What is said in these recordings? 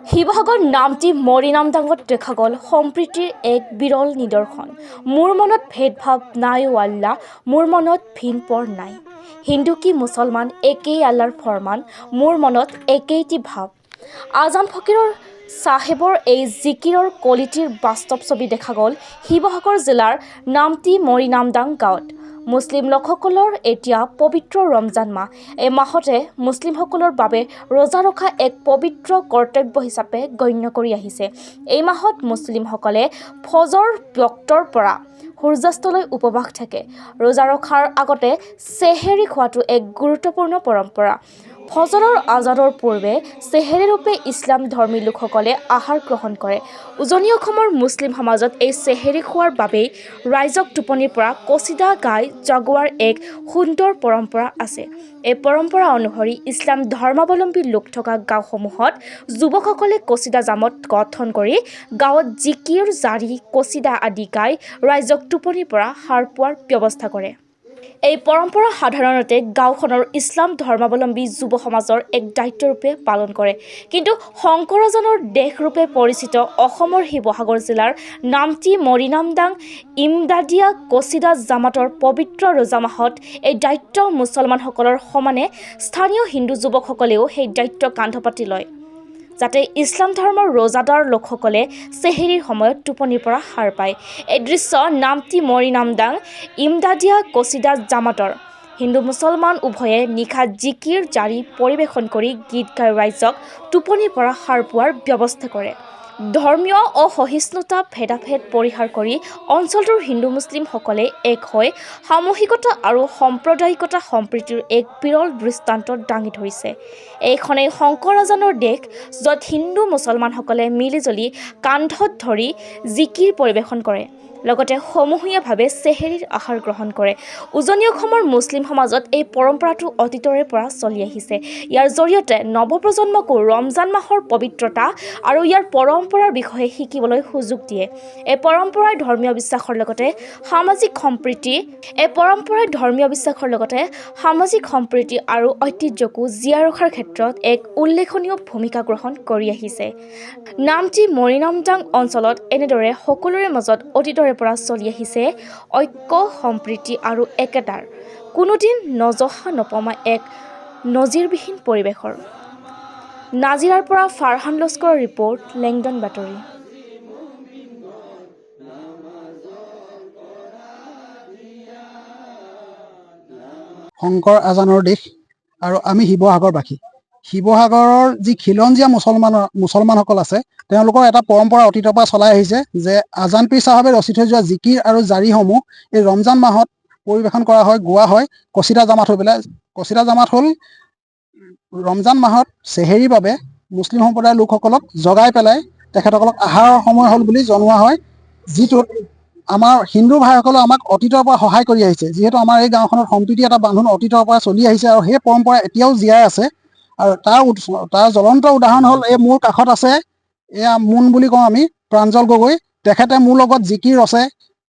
শিৱসাগৰ নামটি মৰিনামদাঙত দেখা গ'ল সম্প্ৰীতিৰ এক বিৰল নিদৰ্শন। মোৰ মনত ভেদভাৱ নাই অ' আল্লাহ, মোৰ মনত ভিন পৰ নাই। হিন্দু কি মুছলমান একেই আল্লাৰ ফৰমান, মোৰ মনত একেইটি ভাৱ। আজান ফকীৰৰ চাহেবৰ এই জিকিৰৰ কলিটিৰ বাস্তৱ ছবি দেখা গ'ল শিৱসাগৰ জিলাৰ নামটি মৰিনামদাং গাঁৱত। মুছলিম লোকসকলৰ এতিয়া পবিত্ৰ ৰমজান মাহ। এই মাহতে মুছলিমসকলৰ বাবে ৰোজা ৰখা এক পবিত্ৰ কৰ্তব্য হিচাপে গণ্য কৰি আহিছে। এই মাহত মুছলিমসকলে ফজৰ বক্তৰ পৰা সূৰ্যাস্তলৈ উপবাস থাকে। ৰোজা ৰখাৰ আগতে চেহেৰি খোৱাটো এক গুৰুত্বপূৰ্ণ পৰম্পৰা। ফজৰৰ আজানৰ পূৰ্বে চেহেৰি ৰূপে ইছলাম ধৰ্মী লোকসকলে আহাৰ গ্ৰহণ কৰে। উজনি অসমৰ মুছলিম সমাজত এই চেহেৰি খোৱাৰ বাবেই ৰাইজক টোপনিৰ পৰা কচিদা গাই জগোৱাৰ এক সুন্দৰ পৰম্পৰা আছে। এই পৰম্পৰা অনুসৰি ইছলাম ধৰ্মাৱলম্বী লোক থকা গাঁওসমূহত যুৱকসকলে কচিদা জামাত গঠন কৰি গাঁৱত জিকিৰ, জাৰি, কচিদা আদি গাই ৰাইজক টোপনিৰ পৰা সাৰ পোৱাৰ ব্যৱস্থা কৰে। এই পৰম্পৰা সাধাৰণতে গাঁওখনৰ ইছলাম ধৰ্মাৱলম্বী যুৱ সমাজৰ এক দায়িত্বৰূপে পালন কৰে। কিন্তু শংকৰাজানৰ দেশৰূপে পৰিচিত অসমৰ শিৱসাগৰ জিলাৰ নামটি মৰিনামদাং ইমদাদিয়া কচিদা জামাতৰ পবিত্ৰ ৰোজা মাহত এই দায়িত্ব মুছলমানসকলৰ সমানে স্থানীয় হিন্দু যুৱকসকলেও সেই দায়িত্ব কান্ধ পাতি লয়, যাতে ইছলাম ধৰ্মৰ ৰোজাদাৰ লোকসকলে চেহেৰিৰ সময়ত টোপনিৰ পৰা সাৰ পায়। এই দৃশ্য নামটি মৰিনামদাং ইমদাদিয়া কচিদা জামাতৰ। হিন্দু মুছলমান উভয়ে নিশা জিকিৰ, জাৰি পৰিৱেশন কৰি গীত গাই ৰাইজক টোপনিৰ পৰা সাৰ পোৱাৰ ব্যৱস্থা কৰে। ধৰ্মীয় অসহিষ্ণুতা ভেদাভেদ পৰিহাৰ কৰি অঞ্চলটোৰ হিন্দু মুছলিমসকলে এক হৈ সামূহিকতা আৰু সাম্প্ৰদায়িকতা সম্প্ৰীতিৰ এক বিৰল দৃষ্টান্ত দাঙি ধৰিছে। এইখনেই শংকৰাজানৰ দেশ, য'ত হিন্দু মুছলমানসকলে মিলিজুলি কান্ধত ধৰি জিকিৰ পৰিৱেশন কৰে, লগতে সমূহীয়াভাৱে চেহেৰিৰ আহাৰ গ্ৰহণ কৰে। উজনি অসমৰ মুছলিম সমাজত এই পৰম্পৰাটো অতীতৰে পৰা চলি আহিছে। ইয়াৰ জৰিয়তে নৱপ্ৰজন্মকো ৰমজান মাহৰ পবিত্ৰতা আৰু ইয়াৰ পৰম্পৰাৰ বিষয়ে শিকিবলৈ সুযোগ দিয়ে। এই পৰম্পৰাই ধৰ্মীয় বিশ্বাসৰ লগতে সামাজিক সম্প্ৰীতি আৰু ঐতিহ্যকো জীয়াই ৰখাৰ ক্ষেত্ৰত এক উল্লেখনীয় ভূমিকা গ্ৰহণ কৰি আহিছে। নামটি মৰিনামদাং অঞ্চলত এনেদৰে সকলোৰে মাজত অতীতৰে পৰা চলি আহিছে ঐক্য, সম্প্ৰীতি আৰু একেতাৰ কোনোদিন নজহা নপমা এক নজিৰবিহীন পৰিৱেশৰ। নাজিৰাৰ পৰা ফাৰহান লস্কৰৰ ৰিপৰ্ট, লেংডন বাতৰি। শংকৰ আজানৰ দেশ আৰু আমি শিৱসাগৰবাসী। শিৱসাগৰৰ যি খিলঞ্জীয়া মুছলমানসকল আছে, তেওঁলোকৰ এটা পৰম্পৰা অতীতৰ পৰা চলাই আহিছে যে আজান পীৰ চাহাবে ৰচি থৈ যোৱা জিকিৰ আৰু জাৰিসমূহ এই ৰমজান মাহত পৰিৱেশন কৰা হয়, গোৱা হয় কচিদা জামাত হৈ পেলাই। কচিদা জামাত হ'ল ৰমজান মাহত চেহেৰিৰ বাবে মুছলিম সম্প্ৰদায়ৰ লোকসকলক জগাই পেলাই তেখেতসকলক আহাৰৰ সময় হ'ল বুলি জনোৱা হয়, যিটোত আমাৰ হিন্দু ভাইসকলে আমাক অতীতৰ পৰা সহায় কৰি আহিছে। যিহেতু আমাৰ এই গাঁওখনত সম্প্ৰীতি এটা বান্ধোন অতীতৰ পৰা চলি আহিছে আৰু সেই পৰম্পৰা এতিয়াও জীয়াই আছে। আৰু তাৰ জ্বলন্ত উদাহৰণ হ'ল এই মোৰ কাষত আছে, এয়া মুন বুলি কওঁ আমি, প্ৰাঞ্জল গগৈ। তেখেতে মোৰ লগত জিকিৰ ৰচে,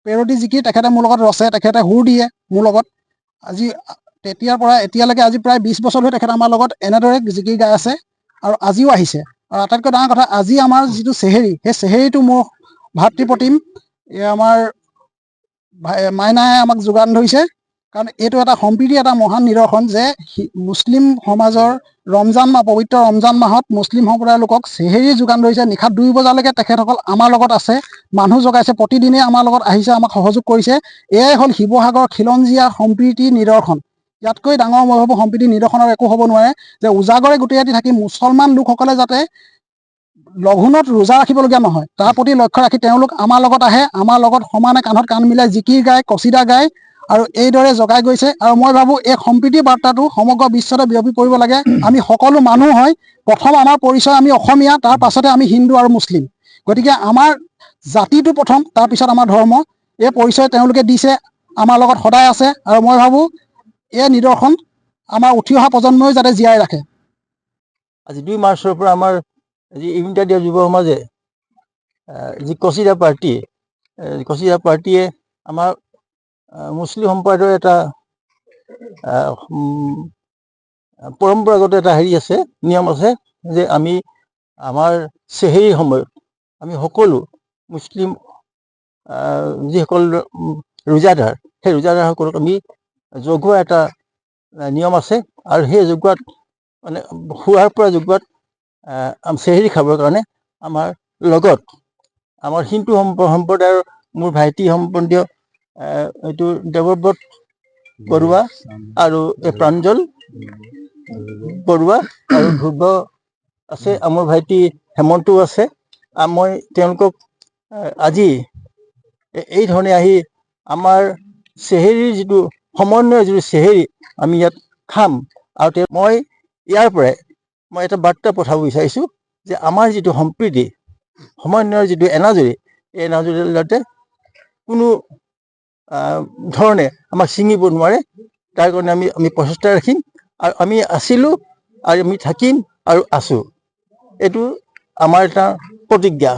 পেৰডি জিকিৰ তেখেতে মোৰ লগত ৰচে, তেখেতে সুৰ দিয়ে মোৰ লগত। আজি তেতিয়াৰ পৰা এতিয়ালৈকে আজি প্ৰায় 20 বছৰ ধৰি তেখেতে আমাৰ লগত এনেদৰে জিকিৰ গাই আছে আৰু আজিও আহিছে। আৰু আটাইতকৈ ডাঙৰ কথা, আজি আমাৰ যিটো চেহেৰি, সেই চেহেৰিটো মোৰ ভাতৃপ্ৰতিম আমাৰ মাইনাই আমাক যোগান ধৰিছে। কাৰণ এইটো এটা সম্প্ৰীতি, এটা মহান নিদৰ্শন যে মুছলিম সমাজৰ ৰমজান মাহ, পবিত্ৰ ৰমজান মাহত মুছলিম সম্প্ৰদায়ৰ লোকক চেহেৰি যোগান ধৰিছে। নিশা 2 বজালৈকে তেখেতসকল আমাৰ লগত আছে, মানুহ জগাইছে, প্ৰতিদিনে আমাৰ লগত আহিছে, আমাক সহযোগ কৰিছে। এয়াই হ'ল শিৱসাগৰ খিলঞ্জীয়া সম্প্ৰীতিৰ নিদৰ্শন। ইয়াতকৈ ডাঙৰ মই ভাবোঁ সম্প্ৰীতিৰ নিদৰ্শনৰ একো হ'ব নোৱাৰে, যে উজাগৰে গোটেই ৰাতি থাকি মুছলমান লোকসকলে যাতে লঘোণত ৰোজা ৰাখিবলগীয়া নহয়, তাৰ প্ৰতি লক্ষ্য ৰাখি তেওঁলোক আমাৰ লগত আহে, আমাৰ লগত সমানে কান্ধত কান্ধ মিলাই জিকিৰ গায়, কচিদা গায় আৰু এইদৰে জগাই গৈছে। আৰু মই ভাবোঁ এই সম্প্ৰীতিৰ বাৰ্তাটো সমগ্ৰ বিশ্বতে বিয়পি পৰিব লাগে। আমি সকলো মানুহ হয়, প্ৰথম আমাৰ পৰিচয় আমি অসমীয়া, তাৰ পাছতে আমি হিন্দু আৰু মুছলিম। গতিকে আমাৰ জাতিটো প্ৰথম, তাৰপিছত আমাৰ ধৰ্ম। এই পৰিচয় তেওঁলোকে দিছে, আমাৰ লগত সদায় আছে। আৰু মই ভাবোঁ এই নিদৰ্শন আমাৰ উঠি অহা প্ৰজন্মই যাতে জীয়াই ৰাখে। আজি 2 মাৰ্চৰ পৰা আমাৰ যি ইমদাদিয়া যুৱ সমাজে যি কচিদা পাৰ্টিয়ে আমাৰ মুছলিম সম্প্ৰদায়ৰ এটা পৰম্পৰাগত এটা হেৰি আছে, নিয়ম আছে যে আমি আমাৰ চেহেৰীৰ সময়ত আমি সকলো মুছলিম যিসকল ৰোজাদাৰ, সেই ৰোজাদাৰসকলক আমি জগোৱা এটা নিয়ম আছে। আৰু সেই জগোৱাত মানে শোৱাৰ পৰা জগোৱাত চেহেৰী খাবৰ কাৰণে আমাৰ লগত আমাৰ হিন্দু সম্প্ৰদায়ৰ মোৰ ভাইটি সম্বন্ধীয় এইটো দেৱব্ৰত বৰুৱা আৰু প্ৰাঞ্জল বৰুৱা আৰু ধ্ৰুৱ আছে, মোৰ ভাইটি হেমন্তও আছে। মই তেওঁলোকক আজি এই ধৰণে আহি আমাৰ চেহেৰীৰ যিটো সমন্বয়ৰ যিটো চেহেৰী আমি ইয়াত খাম। আৰু মই ইয়াৰ পৰাই মই এটা বাৰ্তা পঠাব বিচাৰিছোঁ যে আমাৰ যিটো সম্প্ৰীতি সমন্বয়ৰ যিটো এনাজৰী, এই এনাজৰী যাতে কোনো ধৰণে আমাক ছিঙিব নোৱাৰে, তাৰ কাৰণে আমি প্ৰচেষ্টা ৰাখিম। আৰু আমি আছিলোঁ আৰু আমি থাকিম আৰু আছোঁ, এইটো আমাৰ এটা প্ৰতিজ্ঞা।